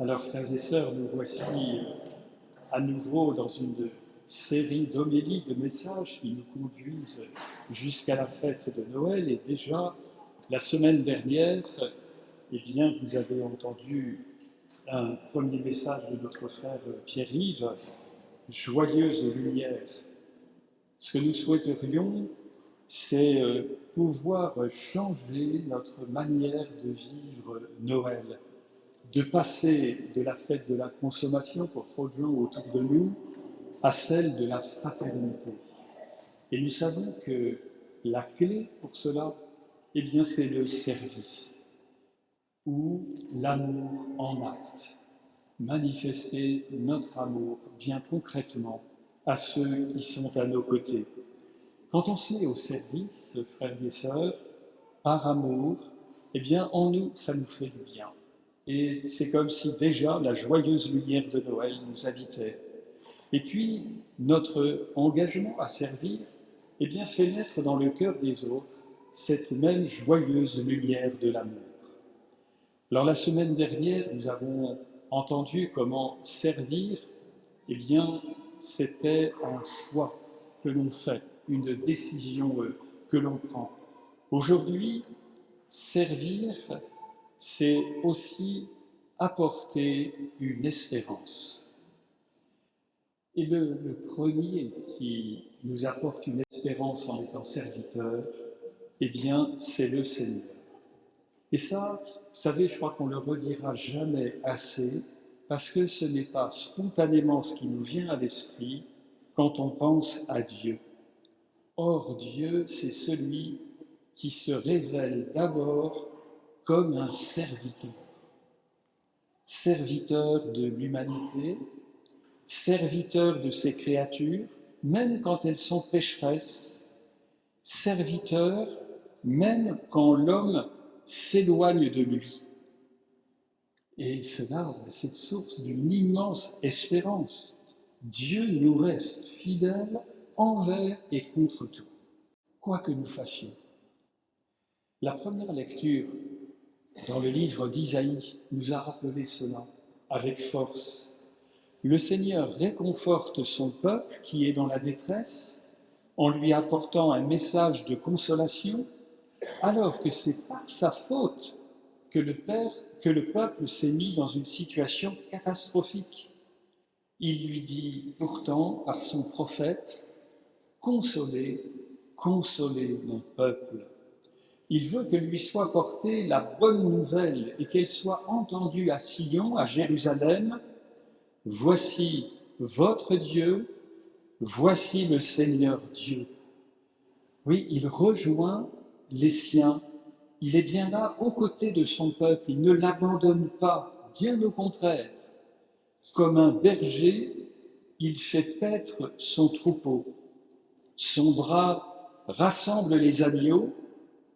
Alors, frères et sœurs, nous voici à nouveau dans une série d'homélies, de messages qui nous conduisent jusqu'à la fête de Noël. Et déjà, la semaine dernière, vous avez entendu un premier message de notre frère Pierre-Yves, « Joyeuse lumière ». Ce que nous souhaiterions, c'est pouvoir changer notre manière de vivre Noël, de passer de la fête de la consommation pour trop de gens autour de nous à celle de la fraternité. Et nous savons que la clé pour cela, c'est le service ou l'amour en acte. Manifester notre amour bien concrètement à ceux qui sont à nos côtés. Quand on se met au service, frères et sœurs, par amour, en nous, ça nous fait du bien. Et c'est comme si déjà la joyeuse lumière de Noël nous habitait. Et puis, notre engagement à servir fait naître dans le cœur des autres cette même joyeuse lumière de l'amour. Alors la semaine dernière, nous avons entendu comment servir, c'était un choix que l'on fait, une décision que l'on prend. Aujourd'hui, servir, c'est aussi apporter une espérance. Et le premier qui nous apporte une espérance en étant serviteur, c'est le Seigneur. Et ça, vous savez, je crois qu'on ne le redira jamais assez, parce que ce n'est pas spontanément ce qui nous vient à l'esprit quand on pense à Dieu. Or, Dieu, c'est celui qui se révèle d'abord comme un serviteur. Serviteur de l'humanité, serviteur de ses créatures, même quand elles sont pécheresses, serviteur même quand l'homme s'éloigne de lui. Et cela, c'est source d'une immense espérance. Dieu nous reste fidèle envers et contre tout, quoi que nous fassions. La première lecture dans le livre d'Isaïe nous a rappelé cela avec force. Le Seigneur réconforte son peuple qui est dans la détresse en lui apportant un message de consolation, alors que c'est par sa faute que le peuple s'est mis dans une situation catastrophique. Il lui dit pourtant, par son prophète, « Consolez, consolez mon peuple ». Il veut que lui soit portée la bonne nouvelle et qu'elle soit entendue à Sion, à Jérusalem. « Voici votre Dieu, voici le Seigneur Dieu ». Oui, il rejoint les siens. Il est bien là, aux côtés de son peuple. Il ne l'abandonne pas, bien au contraire. Comme un berger, il fait paître son troupeau. Son bras rassemble les agneaux,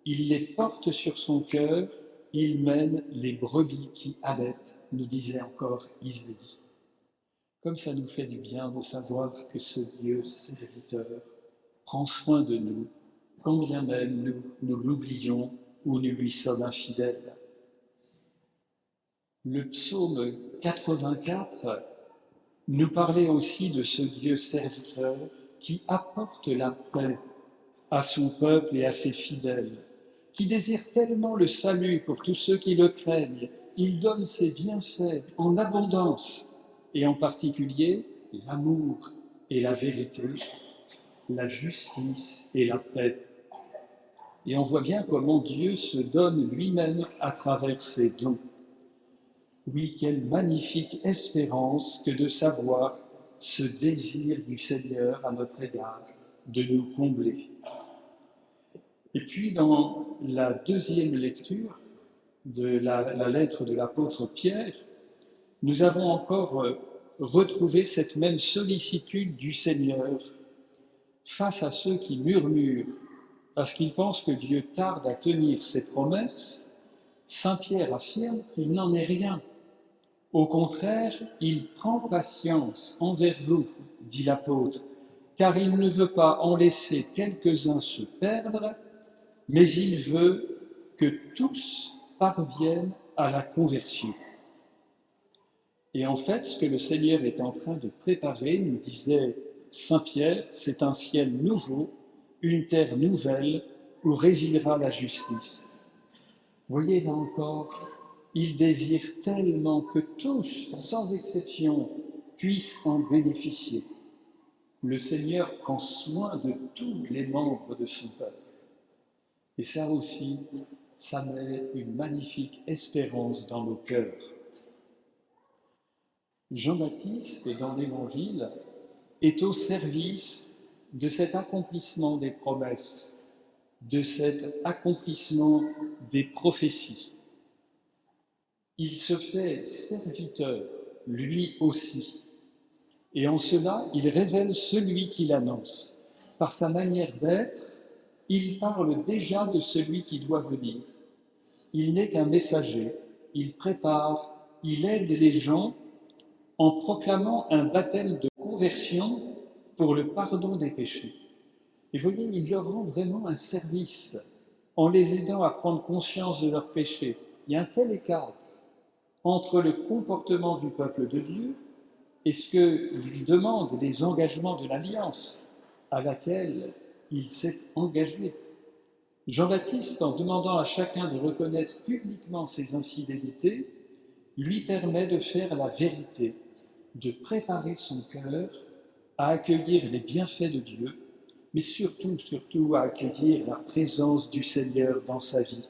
il les porte sur son cœur, il mène les brebis qui allaitent, nous disait encore Isaïe. Comme ça nous fait du bien de savoir que ce Dieu serviteur prend soin de nous, quand bien même nous l'oublions ou nous lui sommes infidèles. Le psaume 84 nous parlait aussi de ce Dieu serviteur qui apporte la paix à son peuple et à ses fidèles, qui désire tellement le salut pour tous ceux qui le craignent. Il donne ses bienfaits en abondance, et en particulier l'amour et la vérité, la justice et la paix. Et on voit bien comment Dieu se donne lui-même à travers ses dons. Oui, quelle magnifique espérance que de savoir ce désir du Seigneur à notre égard, de nous combler. Et puis dans la deuxième lecture de la lettre de l'apôtre Pierre, nous avons encore retrouvé cette même sollicitude du Seigneur face à ceux qui murmurent parce qu'ils pensent que Dieu tarde à tenir ses promesses. Saint Pierre affirme qu'il n'en est rien. Au contraire, il prend patience envers vous, dit l'apôtre, car il ne veut pas en laisser quelques-uns se perdre, mais il veut que tous parviennent à la conversion. Et en fait, ce que le Seigneur est en train de préparer, nous disait Saint Pierre, c'est un ciel nouveau, une terre nouvelle où résidera la justice. Vous voyez, là encore, il désire tellement que tous, sans exception, puissent en bénéficier. Le Seigneur prend soin de tous les membres de son peuple. Et ça aussi, ça met une magnifique espérance dans nos cœurs. Jean-Baptiste, dans l'Évangile, est au service de cet accomplissement des promesses, de cet accomplissement des prophéties. Il se fait serviteur, lui aussi. Et en cela, il révèle celui qu'il annonce. Par sa manière d'être, il parle déjà de celui qui doit venir. Il n'est qu'un messager, il prépare, il aide les gens en proclamant un baptême de conversion pour le pardon des péchés. Et voyez, il leur rend vraiment un service en les aidant à prendre conscience de leurs péchés. Il y a un tel écart entre le comportement du peuple de Dieu et ce que lui demandent les engagements de l'Alliance à laquelle il s'est engagé. Jean-Baptiste, en demandant à chacun de reconnaître publiquement ses infidélités, lui permet de faire la vérité, de préparer son cœur à accueillir les bienfaits de Dieu, mais surtout à accueillir la présence du Seigneur dans sa vie.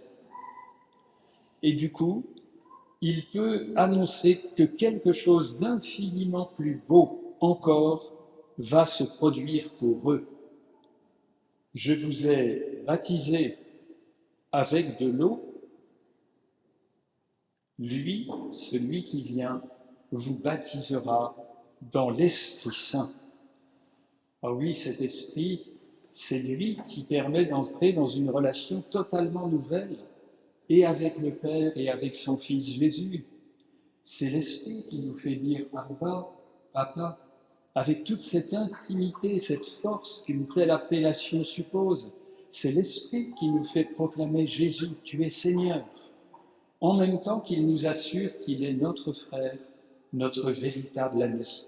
Et du coup, il peut annoncer que quelque chose d'infiniment plus beau encore va se produire pour eux. Je vous ai baptisé avec de l'eau, lui, celui qui vient, vous baptisera dans l'Esprit Saint. Ah oui, cet Esprit, c'est lui qui permet d'entrer dans une relation totalement nouvelle, et avec le Père et avec son Fils Jésus. C'est l'Esprit qui nous fait dire « Abba, Papa », avec toute cette intimité, cette force qu'une telle appellation suppose. C'est l'Esprit qui nous fait proclamer « Jésus, tu es Seigneur », en même temps qu'il nous assure qu'il est notre frère, notre véritable ami.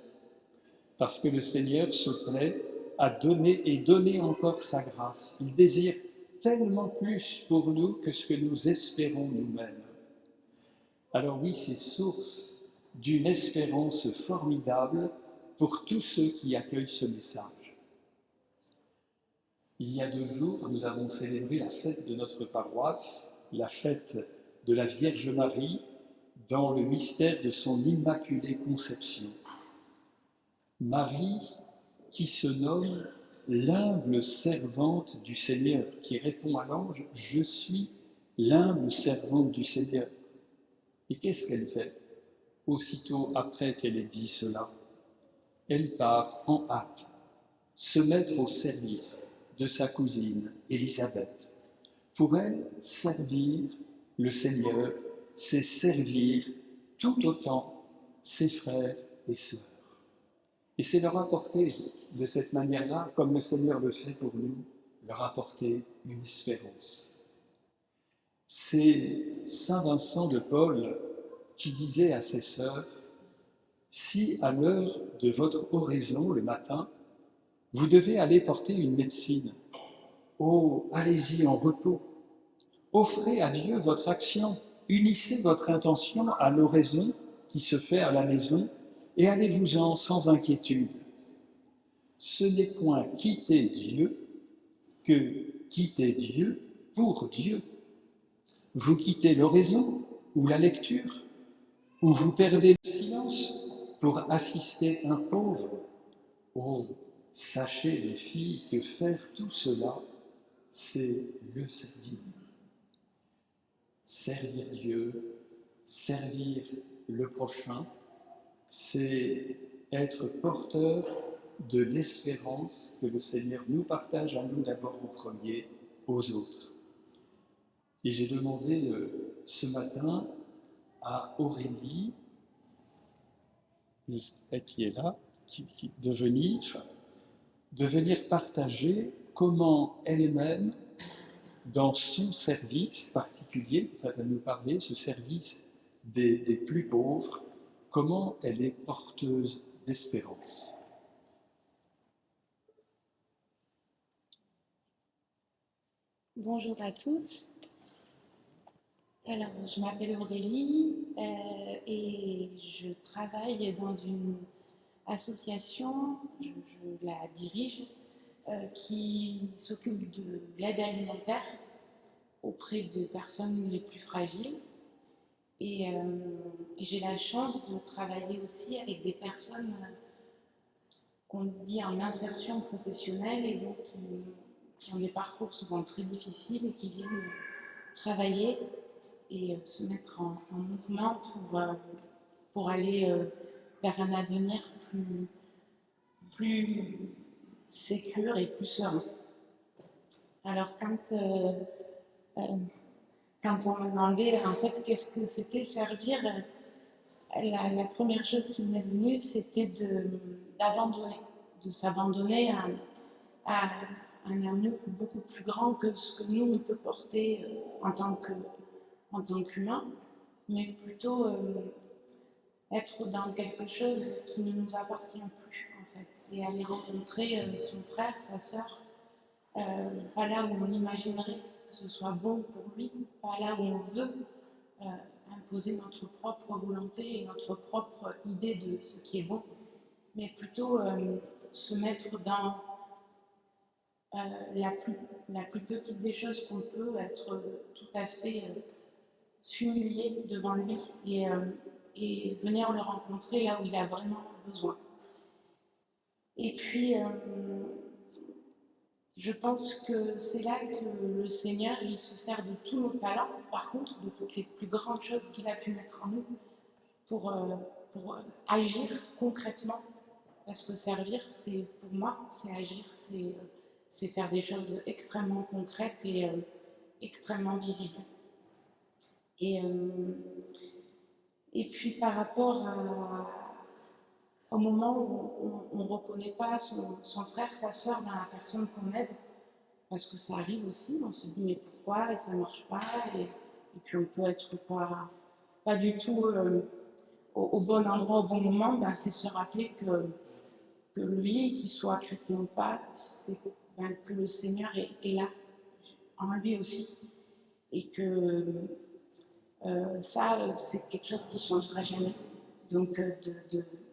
Parce que le Seigneur se plaît à donner et donner encore sa grâce. Il désire tellement plus pour nous que ce que nous espérons nous-mêmes. Alors oui, c'est source d'une espérance formidable pour tous ceux qui accueillent ce message. Il y a 2 jours, nous avons célébré la fête de notre paroisse, la fête de la Vierge Marie, dans le mystère de son Immaculée Conception. Marie, qui se nomme l'humble servante du Seigneur, qui répond à l'ange « Je suis l'humble servante du Seigneur ». Et qu'est-ce qu'elle fait aussitôt après qu'elle ait dit cela? Elle part en hâte, se mettre au service de sa cousine Élisabeth. Pour elle, servir le Seigneur, c'est servir tout autant ses frères et sœurs. Et c'est leur apporter de cette manière-là, comme le Seigneur le fait pour nous, leur apporter une espérance. C'est saint Vincent de Paul qui disait à ses sœurs « Si à l'heure de votre oraison, le matin, vous devez aller porter une médecine, oh, allez-y en repos, offrez à Dieu votre action, unissez votre intention à l'oraison qui se fait à la maison, et allez-vous-en sans inquiétude. Ce n'est point quitter Dieu que quitter Dieu pour Dieu. Vous quittez l'oraison ou la lecture, ou vous perdez le silence pour assister un pauvre. Oh, sachez les filles que faire tout cela, c'est le servir. Servir Dieu, servir le prochain, c'est être porteur de l'espérance que le Seigneur nous partage à nous d'abord en premier, aux autres. Et j'ai demandé ce matin à Aurélie, je sais pas qui est là, de venir partager comment elle-même, dans son service particulier, peut-être à nous parler, ce service des plus pauvres, comment elle est porteuse d'espérance. Bonjour à tous. Alors, je m'appelle Aurélie et je travaille dans une association, je la dirige, qui s'occupe de l'aide alimentaire auprès des personnes les plus fragiles. Et j'ai la chance de travailler aussi avec des personnes qu'on dit en insertion professionnelle et donc qui ont des parcours souvent très difficiles et qui viennent travailler et se mettre en mouvement pour aller vers un avenir plus sécure et plus serein. Alors quand on m'a demandé en fait qu'est-ce que c'était servir, la première chose qui m'est venue c'était d'abandonner, de s'abandonner à un amour beaucoup plus grand que ce que nous on peut porter en tant qu'humain, mais plutôt être dans quelque chose qui ne nous appartient plus en fait, et aller rencontrer son frère, sa sœur, pas là où on imaginerait que ce soit bon pour lui, pas là où on veut imposer notre propre volonté et notre propre idée de ce qui est bon, mais plutôt se mettre dans la plus petite des choses qu'on peut, être tout à fait s'humilier devant lui et venir le rencontrer là où il a vraiment besoin. Et puis, je pense que c'est là que le Seigneur, il se sert de tous nos talents, par contre, de toutes les plus grandes choses qu'il a pu mettre en nous pour agir concrètement. Parce que servir, c'est, pour moi, c'est agir, c'est faire des choses extrêmement concrètes et extrêmement visibles. Et puis par rapport au moment où on ne reconnaît pas son frère, sa sœur dans la personne qu'on aide, parce que ça arrive aussi, on se dit mais pourquoi et ça ne marche pas, et puis on peut être pas du tout au bon endroit au bon moment, ben c'est se rappeler que lui, qu'il soit chrétien ou pas, c'est que le Seigneur est là, en lui aussi, et que ça, c'est quelque chose qui ne changera jamais. Donc,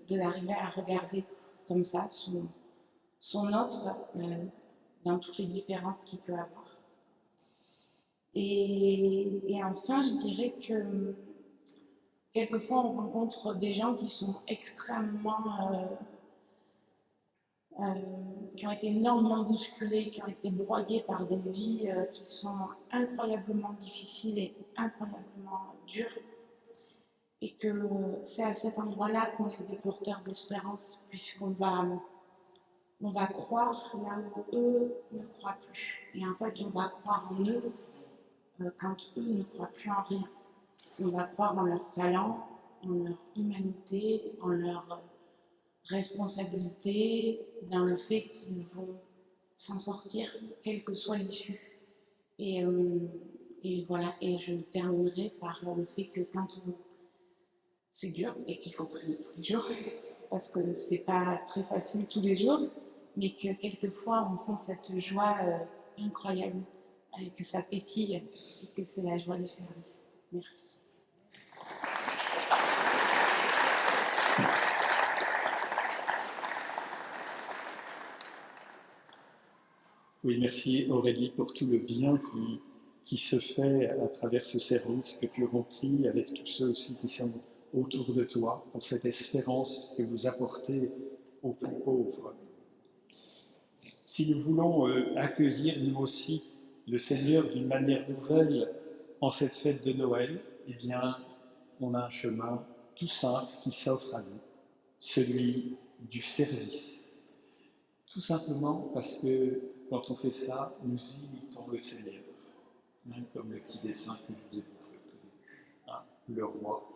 d'arriver à regarder comme ça son autre dans toutes les différences qu'il peut avoir. Et enfin, je dirais que quelquefois, on rencontre des gens qui sont extrêmement... qui ont été énormément bousculés, qui ont été broyés par des vies qui sont incroyablement difficiles et incroyablement dures. Et que c'est à cet endroit-là qu'on est des porteurs d'espérance, puisqu'on va croire là où eux ne croient plus. Et en fait, on va croire en eux quand eux ne croient plus en rien. On va croire en leur talent, en leur humanité, en leur responsabilité, dans le fait qu'ils vont s'en sortir, quelle que soit l'issue. Et voilà, et je terminerai par le fait que c'est dur et qu'il faut prier tous les jours, parce que c'est pas très facile tous les jours, mais que quelquefois on sent cette joie incroyable, que ça pétille et que c'est la joie du service. Merci. Oui, merci Aurélie pour tout le bien qui se fait à travers ce service que tu remplis avec tous ceux aussi qui sont autour de toi, pour cette espérance que vous apportez aux plus pauvres. Si nous voulons accueillir nous aussi le Seigneur d'une manière nouvelle en cette fête de Noël, eh bien, on a un chemin tout simple qui s'offre à nous, celui du service. Tout simplement parce que quand on fait ça, nous imitons le Seigneur, comme le petit dessin que je vous ai montré au tout début, le roi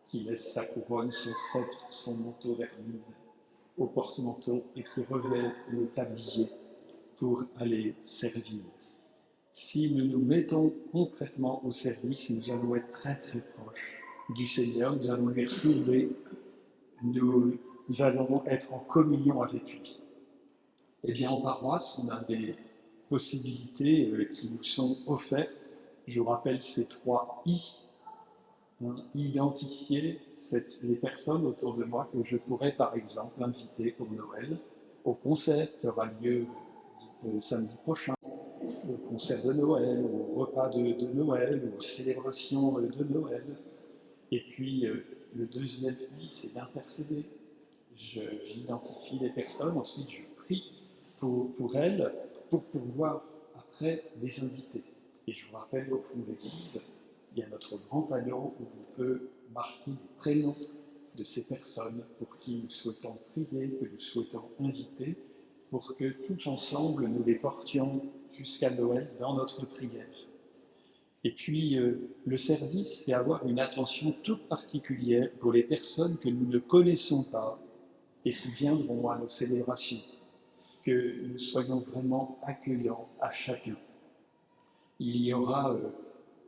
qui laisse sa couronne, son sceptre, son manteau d'hermine au porte-manteau et qui revêt le tablier pour aller servir. Si nous nous mettons concrètement au service, nous allons être très très proches du Seigneur, nous allons lui ressembler nous allons être en communion avec lui. Eh bien, en paroisse, on a des possibilités qui nous sont offertes. Je vous rappelle ces 3 I. Identifier les personnes autour de moi que je pourrais, par exemple, inviter pour Noël au concert qui aura lieu samedi prochain, au concert de Noël, au repas de Noël, aux célébrations de Noël. Et puis, le deuxième I, c'est d'intercéder. J'identifie les personnes, ensuite je prie pour elles, pour pouvoir après les inviter. Et je vous rappelle, au fond de l'église, il y a notre grand panneau où on peut marquer les prénoms de ces personnes pour qui nous souhaitons prier, que nous souhaitons inviter, pour que tous ensemble nous les portions jusqu'à Noël dans notre prière. Et puis, le service, c'est avoir une attention toute particulière pour les personnes que nous ne connaissons pas et qui viendront à nos célébrations, que nous soyons vraiment accueillants à chacun. Il y aura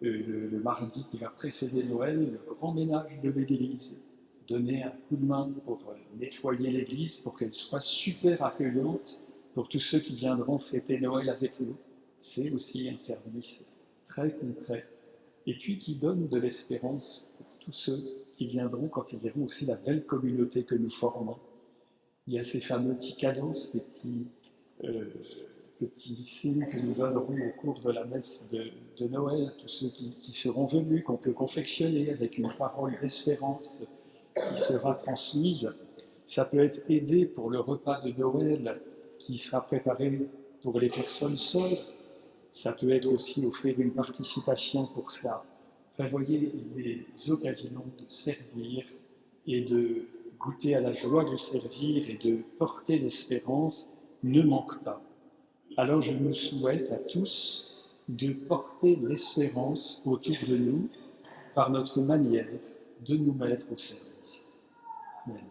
le mardi qui va précéder Noël, le grand ménage de l'église, donner un coup de main pour nettoyer l'église, pour qu'elle soit super accueillante pour tous ceux qui viendront fêter Noël avec nous. C'est aussi un service très concret, et puis qui donne de l'espérance pour tous ceux qui viendront quand ils verront aussi la belle communauté que nous formons. Il y a ces fameux petits cadeaux, ces petits signes que nous donnerons au cours de la messe de Noël, tous ceux qui seront venus, qu'on peut confectionner avec une parole d'espérance qui sera transmise. Ça peut être aidé pour le repas de Noël qui sera préparé pour les personnes seules. Ça peut être aussi offrir une participation pour cela. Enfin, voyez, les occasions de servir et de goûter à la joie de servir et de porter l'espérance ne manquent pas. Alors je nous souhaite à tous de porter l'espérance autour de nous par notre manière de nous mettre au service. Amen.